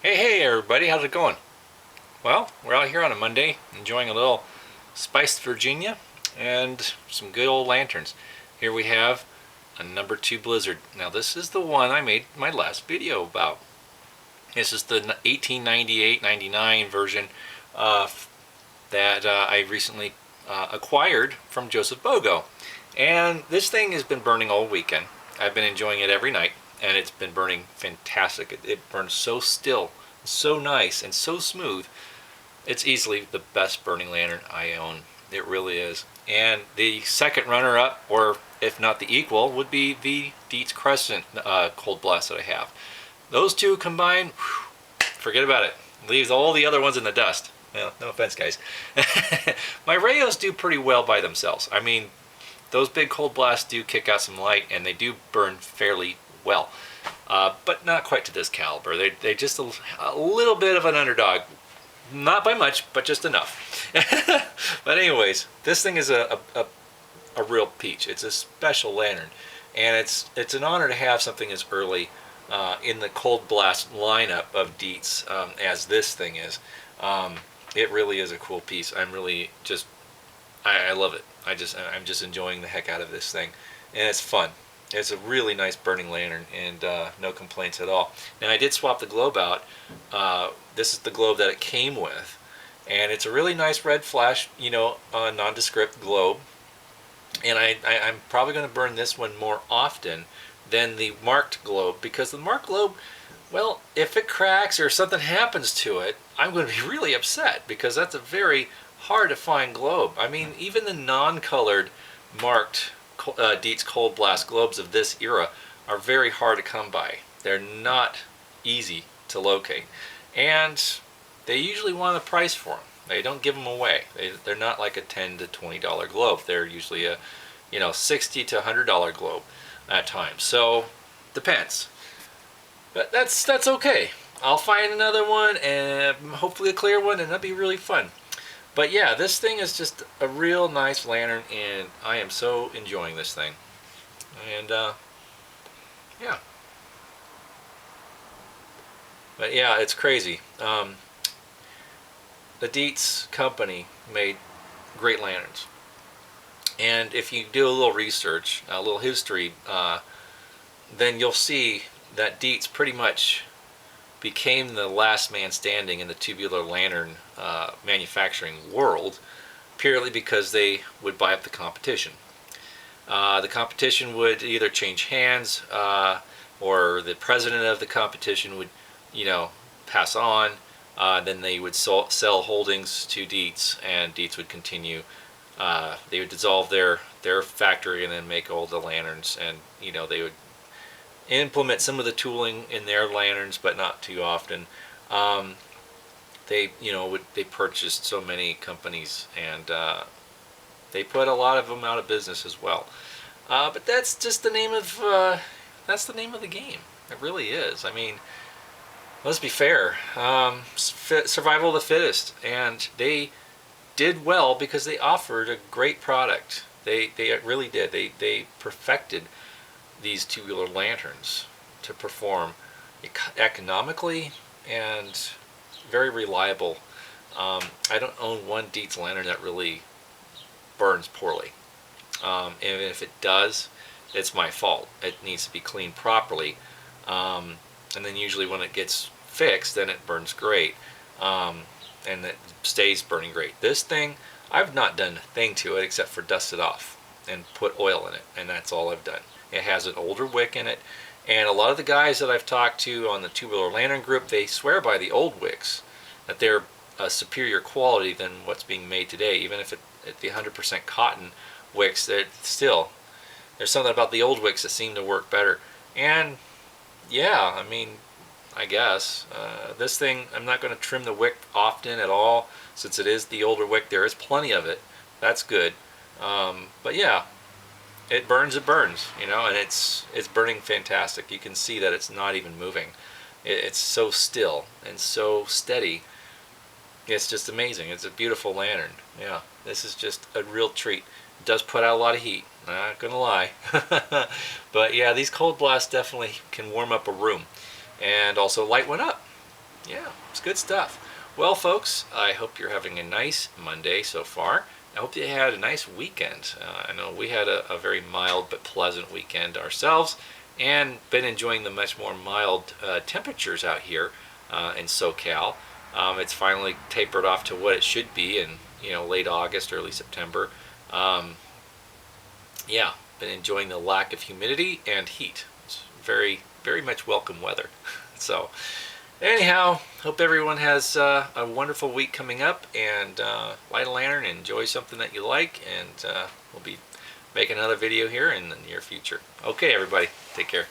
Hey everybody, how's it going? Well, we're out here on a Monday enjoying a little spiced Virginia and some good old lanterns. Here we have a number 2 Blizzard. Now this is the one I made my last video about. This is the 1898-99 version that I recently acquired from Joseph Bogo. And this thing has been burning all weekend. I've been enjoying it every night, and it's been burning fantastic. It burns so still, so nice, and so smooth. It's easily the best burning lantern I own. It really is. And the second runner-up, or if not the equal, would be the Dietz Crescent Cold Blast that I have. Those two combined, forget about it. Leaves all the other ones in the dust. Well, no offense, guys. My rayos do pretty well by themselves. I mean, those big cold blasts do kick out some light, and they do burn fairly well. But not quite to this caliber. They're just a little bit of an underdog. Not by much, but just enough. But anyways, this thing is a real peach. It's a special lantern. And it's an honor to have something as early in the Cold Blast lineup of Dietz as this thing is. It really is a cool piece. I'm really just, I love it. I'm just enjoying the heck out of this thing. And it's fun. It's a really nice burning lantern, and no complaints at all. Now I did swap the globe out. This is the globe that it came with, and it's a really nice red flash, nondescript globe. And I'm probably going to burn this one more often than the marked globe, because the marked globe, well, if it cracks or something happens to it, I'm going to be really upset, because that's a very hard to find globe. I mean, even the non-colored marked Dietz Cold Blast globes of this era are very hard to come by. They're not easy to locate, and they usually want a price for them. They don't give them away. They're not like a $10 to $20 globe. They're usually a $60 to $100 globe at times. So depends. But that's okay. I'll find another one, and hopefully a clear one, and that'll be really fun. But yeah, this thing is just a real nice lantern, and I am so enjoying this thing. And yeah. But yeah, it's crazy. The Dietz company made great lanterns. And if you do a little research, a little history, then you'll see that Dietz pretty much became the last man standing in the tubular lantern manufacturing world, purely because they would buy up the competition. The competition would either change hands, or the president of the competition would, pass on. Then they would sell holdings to Dietz, and Dietz would continue. They would dissolve their factory and then make all the lanterns, and they would implement some of the tooling in their lanterns, but not too often. They purchased so many companies, and they put a lot of them out of business as well. But that's just the name of the game. It really is. I mean, let's be fair. Survival of the fittest, and they did well because they offered a great product. They really did. They perfected these tubular lanterns to perform economically and very reliable. I don't own one Dietz lantern that really burns poorly. And if it does, it's my fault. It needs to be cleaned properly. And then usually when it gets fixed, then it burns great. And it stays burning great. This thing, I've not done a thing to it except for dust it off and put oil in it, and that's all I've done. It has an older wick in it, and a lot of the guys that I've talked to on the tubular lantern group, they swear by the old wicks, that they're a superior quality than what's being made today. Even if the 100% cotton wicks, there's something about the old wicks that seem to work better. And yeah, I mean, I guess this thing, I'm not going to trim the wick often at all, since it is the older wick. There is plenty of it. That's good. But yeah, it burns, and it's burning fantastic. You can see that it's not even moving. It's so still and so steady. It's just amazing. It's a beautiful lantern. Yeah, this is just a real treat. It does put out a lot of heat, not gonna lie. But yeah, these cold blasts definitely can warm up a room, and also light one up. Yeah, it's good stuff. Well, folks, I hope you're having a nice Monday so far. I hope you had a nice weekend. I know we had a very mild but pleasant weekend ourselves, and been enjoying the much more mild temperatures out here in SoCal. It's finally tapered off to what it should be in late August, early September. Yeah, been enjoying the lack of humidity and heat. It's very, very much welcome weather. So anyhow, hope everyone has a wonderful week coming up, and light a lantern and enjoy something that you like, and we'll be making another video here in the near future. Okay, everybody, take care.